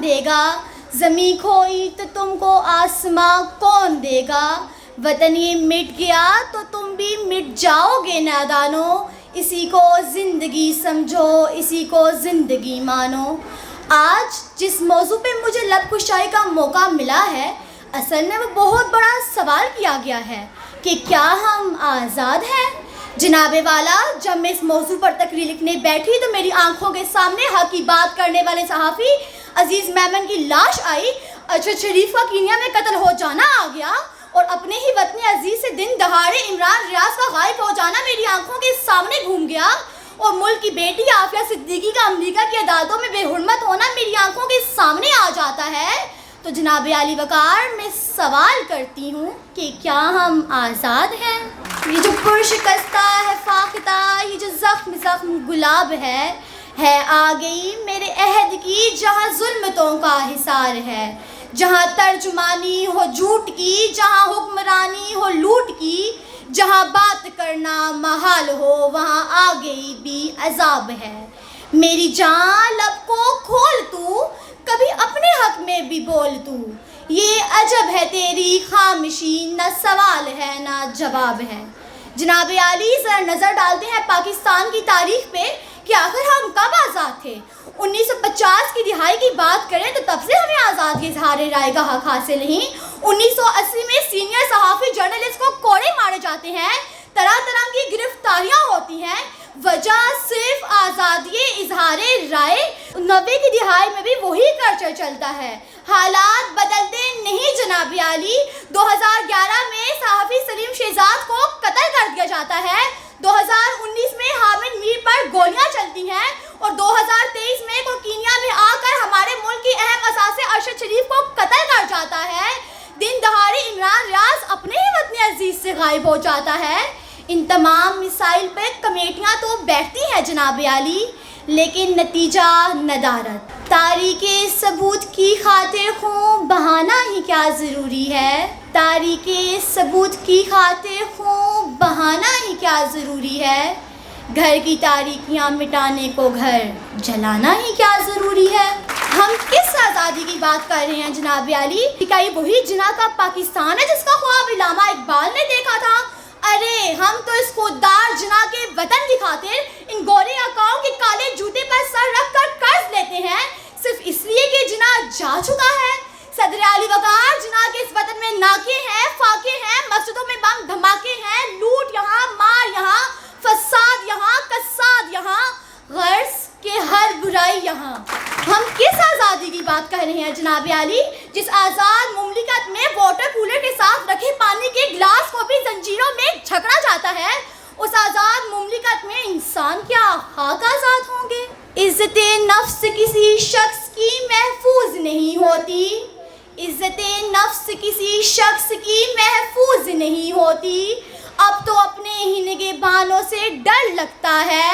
دے گا؟ زمین کھوئی تو تم کو آسماں کون دے گا؟ وطن یہ مٹ گیا تو تم بھی مٹ جاؤ گے نادانو، اسی کو زندگی سمجھو، اسی کو زندگی مانو۔ آج جس موضوع پہ مجھے لب کشائی کا موقع ملا ہے، اصل میں وہ بہت بڑا سوال کیا گیا ہے کہ کیا ہم آزاد ہیں؟ جناب والا، جب میں اس موضوع پر تقریر لکھنے بیٹھی تو میری آنکھوں کے سامنے حق کی بات کرنے والے صحافی عزیز میمن کی لاش آئی۔ ارشد شریف کا کینیا میں قتل ہو جانا آ گیا اور اپنے ہی وطن عزیز سے دن دہاڑے عمران ریاض کا غائب ہو جانا میری آنکھوں کے سامنے گھوم گیا، اور ملک کی بیٹی عافیہ صدیقی کا امریکہ کی عدالتوں میں بے حرمت ہونا میری آنکھوں کے سامنے آ جاتا ہے، تو جناب عالی وقار میں سوال کرتی ہوں کہ کیا ہم آزاد ہیں؟ یہ جو پرشکستہ ہے فاختہ، یہ جو زخم گلاب ہے آ گئی میرے عہد کی، جہاں ظلمتوں کا حصار ہے، جہاں ترجمانی ہو جھوٹ کی، جہاں حکمرانی ہو لوٹ کی، جہاں بات کرنا محال ہو وہاں آ گئی بھی عذاب ہے۔ میری جان لب کو کھول تو، کبھی اپنے حق میں بھی بول تو، یہ عجب ہے تیری خاموشی، نہ سوال ہے نہ جواب ہے۔ جناب عالی، ذرا نظر ڈالتے ہیں پاکستان کی تاریخ پہ کہ آخر ہم کب آزاد تھے؟ 1950 کی دہائی کی بات کریں تو تب سے ہمیں آزاد کے اظہار رائے کا حق حاصل نہیں۔ 1980 میں سینئر صحافی جرنلسٹ کو کوڑے مارے جاتے ہیں، طرح طرح کی گرفتاریاں ہوتی ہیں، وجہ صرف آزادی اظہار رائے۔ 90 کی دہائی میں بھی وہی کلچر چلتا ہے، حالات بدلتے نہیں جناب عالی۔ 2011 میں صحافی سلیم شہزاد کو قتل کر دیا جاتا ہے، 2019 میں حامد میر پر گولیاں چلتی ہیں، اور 2023 میں کو کینیا میں آ کر ہمارے ملک کی اہم اثاثے ارشد شریف کو قتل کر جاتا ہے، دن دہاڑے عمران ریاض اپنے ہی وطن عزیز سے غائب ہو جاتا ہے۔ ان تمام مسائل پہ کمیٹیاں تو بیٹھتی ہیں جناب عالی، لیکن نتیجہ ندارت۔ تاریخ ثبوت کی خاطر خون بہانا ہی کیا ضروری ہے؟ تاریخ ثبوت کی خاطر خون بہانا ہی کیا ضروری ہے؟ گھر کی تاریکیاں مٹانے کو گھر جلانا ہی کیا ضروری ہے؟ ہم کس آزادی کی بات کر رہے ہیں جناب عالی؟ کیا یہ وہی جناح کا پاکستان ہے جس کا خواب علامہ اقبال نے دیکھا تھا؟ ارے ہم تو اس خوددار جناح کے وطن کی خاطر ان گورے آقاؤں کے کالے جوتے پر سر رکھ کر قرض لیتے ہیں، صرف اس لیے کہ جناح جا چکا ہے۔ صدر عالی وقار، جناح کے اس وطن میں ناکے ہیں، فاقے ہیں، مسجدوں میں بم دھماکے ہیں، لوٹ یہاں، مار یہاں، فساد یہاں، کساد یہاں، غرض کے ہر برائی یہاں۔ ہم کس آزادی کی بات کر رہے ہیں جناب عالی؟ جس آزاد مملکت میں واٹر کولر کے ساتھ رکھے پانی کے گلاس کو بھی زنجیروں میں جھگڑا جاتا ہے، اس آزاد مملکت میں انسان کیا خاک آزاد ہوں گے؟ عزت نفس کسی شخص کی محفوظ نہیں ہوتی، عزت نفس کسی شخص کی محفوظ نہیں ہوتی، اب تو اپنے ہی نگہبانوں سے ڈر لگتا ہے،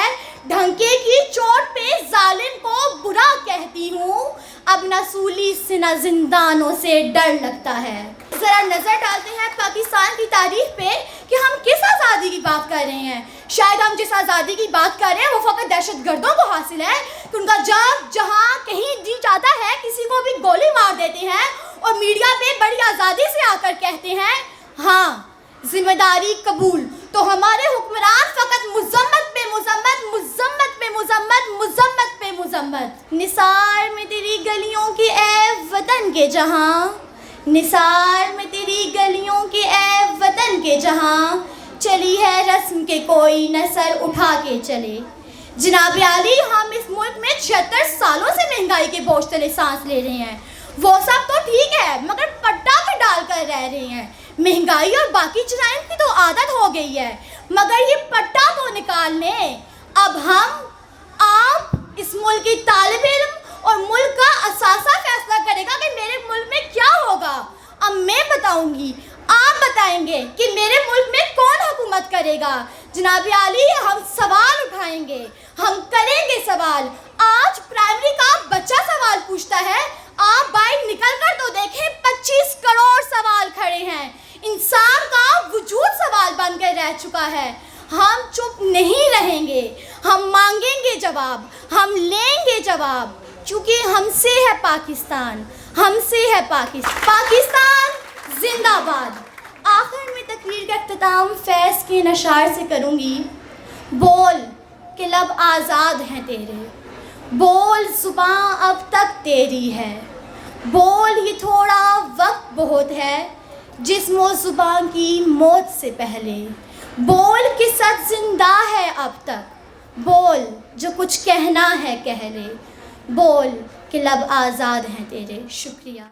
ڈھنکے کی چوٹ پہ ظالم کو برا کہتی ہوں، اب نہ سولی سے نہ زندانوں سے ڈر لگتا ہے۔ ذرا نظر ڈالتے ہیں پاکستان کی تاریخ پہ کہ ہم کس آزادی کی بات کر رہے ہیں۔ شاید ہم جس آزادی کی بات کر رہے ہیں وہ فقط دہشت گردوں کو حاصل ہے کہ ان کا جب جہاں کہیں جی چاہتا ہے کسی کو بھی گولی مار دیتے ہیں، اور میڈیا پہ بڑی آزادی سے آ کر کہتے ہیں ہاں ذمہ داری قبول، تو ہمارے حکمران فقط مذمت پہ مذمت، مذمت پہ مذمت، مذمت پہ مذمت۔ نثار میں تیری گلیوں کے اے وطن کے جہاں، نثار میں تیری گلیوں کے اے وطن کے جہاں، چلی ہے رسم کے کوئی نہ سر اٹھا کے چلے۔ جناب عالی، ہم اس ملک میں 76 سالوں سے مہنگائی کے بوجھ تلے سانس لے رہے ہیں، وہ سب تو ٹھیک ہے مگر پٹا پہ ڈال کر رہ رہے ہیں۔ مہنگائی اور باقی جرائم کی تو عادت ہو گئی ہے، مگر یہ پٹا تو نکال لیں۔ اب ہم، آپ، اس ملک کی طالب علم اور ملک کا اثاثہ فیصلہ کرے گا کہ میرے ملک میں کیا ہوگا۔ اب میں بتاؤں گی، آپ بتائیں گے کہ میرے ملک میں کون حکومت کرے گا۔ جناب عالی، ہم سوال اٹھائیں گے، ہم کریں گے سوال۔ آج پرائمری کا بچہ سوال پوچھتا ہے، آپ باہر نکل کر تو دیکھیں 25 کروڑ سوال کھڑے ہیں، انسان کا وجود سوال بن کر رہ چکا ہے۔ ہم چپ نہیں رہیں گے، ہم مانگیں گے جواب، ہم لیں گے جواب۔ چونکہ ہم سے ہے پاکستان، ہم سے ہے پاکستان زندہ باد۔ آخر میں تقریر کا اختتام فیض کے نشار سے کروں گی۔ بول کہ لب آزاد ہیں تیرے، بول زباں اب تک تیری ہے، بول یہ تھوڑا وقت بہت ہے جسم و زبان کی موت سے پہلے، بول کہ سچ زندہ ہے اب تک، بول جو کچھ کہنا ہے کہہ لے، بول کہ لب آزاد ہیں تیرے۔ شکریہ۔